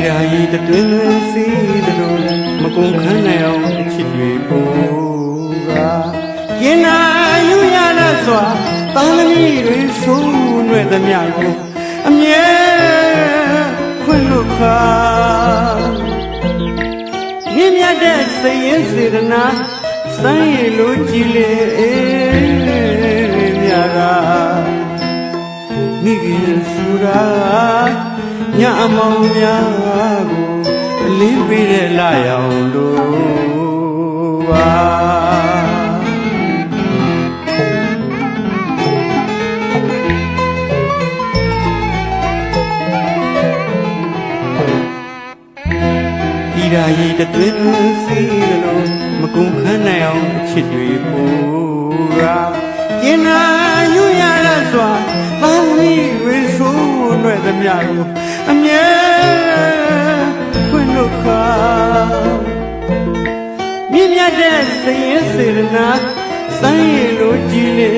ရာရီတတွင်တွင်စီးသလိုမကုန်ခန်းနိုင်အောင်အချစ်တွေပို့ကကျင်နာယူရရစွာတာသမီတွေဆိုးနှဲ့သမျှကိုအမြဲခွင့်လို့ခါမြင့်မြတ်တဲ့စိတ်ရင်းစေတနာစမ်းရည်လိုကြည်လေမြာကမိခင်စူရာညအမောင်များကိုအလင်းပေးတဲ့လာရောင်လို့ပါဒီရာရီတတွင်စီးလို့မကုန်ခန်းနိုင်အောင်အချစ်တွေပို့ရာကျင်နာယူရရစွာဘာမီဝေဆိုးနှဲ့သမျှကိုအမြဲခွင့်လို့ခါမြင့်မြတ်တဲ့စိတ်ရင်းစေတနာစမ်းရည်လိုကြည်လေ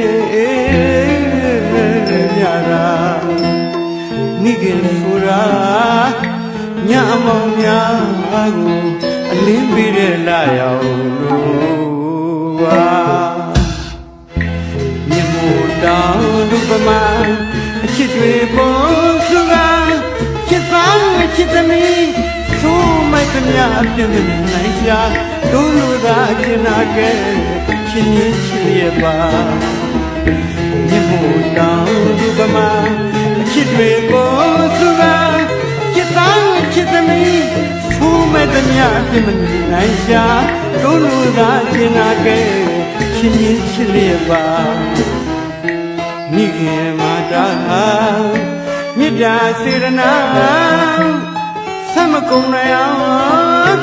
မြာတာမိခင်ဆိုရာညအမောင်များကိုအလင်းပေးတဲ့လာရောင်လို့ပါမြတ်မို့တောင်းလူပမာအချစ်တွေပေါ်စုကချစ်သားချစ်သမီးဆိုးမိုက်သမျှအပြည့်နဲ့နိုင်ရှာတို့လူသာကျင်နာခဲ့ချစ်ရင်ချစ်ရပါမြတ်မို့တောင်းလူပမာအချစ်တွေပေါ်စုကချစ်သားချစ်သမီးဆိုးမိုက်သမျှအပြည့်နဲ့နိုင်ရှာတို့လူသာကျင်နာခဲ့ချစ်ရင်ချစ်ရပါမိခင်မာတာမြစ်တာစေရနာဆက်မကုန်နိုင်အောင်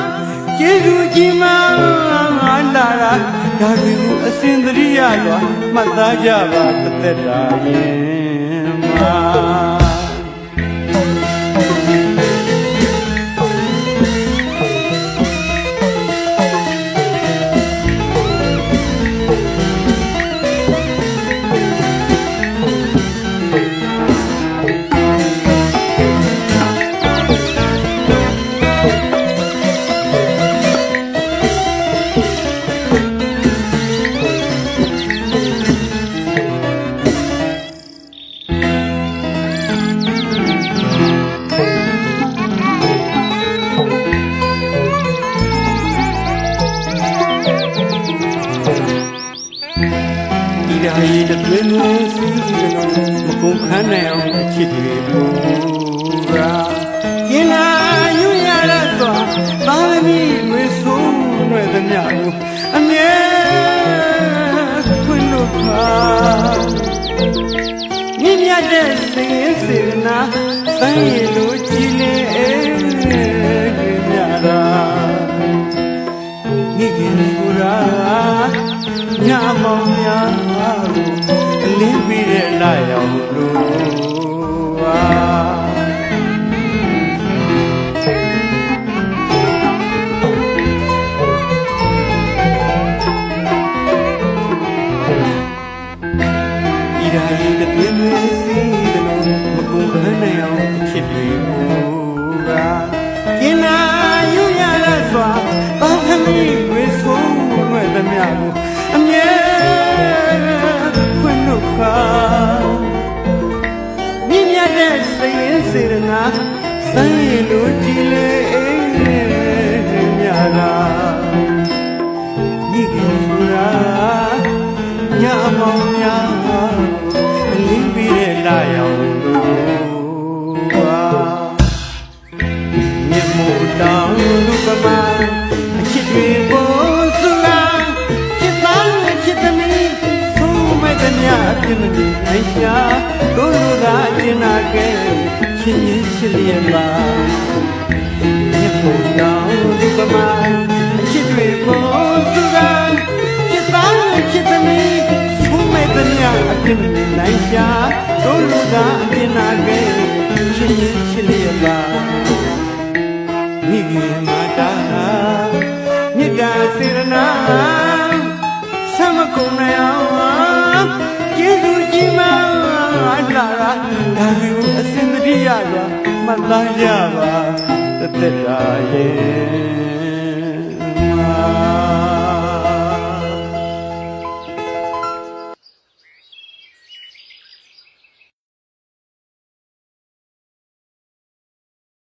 ကျေးဇူးကြီးမားလာတာဒါတွေကိုအစဉ်တရိယာရွာမှတ်သားကြပါတစ်သက်တာရင်မှာရာရီတတွင်တွင်စီးလို့မကုန်ခန်းနိုင်အောင်အချစ်တွေပို့ရာကျင်နာယူရရစွာသာသမီတွေဆိုးနှဲ့သမျှကိုအမြဲခွင့်လို့ခါမြင့်မြတ်တဲ့စိတ်ရင်းစေတနာစမ်းရည်လိုကြည်လေမြာတာမိခင်ကိုရာညမောင်များအလင်းပေးတဲ့လာရောင်လို့ပါဒီရာရီတတွင်တွင်စီးတယ်လို့မကုန်ခန်းနိုင်အောင်အချစ်တွေပို့ရာကျင်နာယူရရစွာဘာသမီးတွေဆိုးနှဲ့သမျှကိုအမြဲခွင့်လို့ခါမြင့်မြတ်တဲ့စိတ်ရင်းစေတနာစမ်းရည်လိုကြည်လေမြာတာမိခင်ဆိုရာညအမောင်များအလင်းပေးတဲ့လာရောင်လို့ပါမြတ်မို့တောင်းလူပမာအချစ်တွေပေါ်စုလားချစ်သားချစ်သမီးဆိုးမိုက်သမျှအပြည့်မနိုင်ရှာတို့လူသာကျင်နာခဲ့ချစ်ရင်ချစ်လျက်ပါမြတ်မို့တောင်းလူပမာအချစ်တွေပေါ်စုလားချစ်သားချစ်သမီးဆိုးမိုက်သမျှအပြည့်မနိုင်ရှာတို့လူသာကျင်နာခဲ့ချစ်ရင်ချစ်လျက်ပါမိခင်မာတာမြစ်တာစေရနာဆက်မကုန်နိုင်အောင်ကျေးဇူးကြီးမားလာတာဒါတွေကိုအစဉ်တရိယာရွာမှတ်သားကြပါ သက်တာရဲ့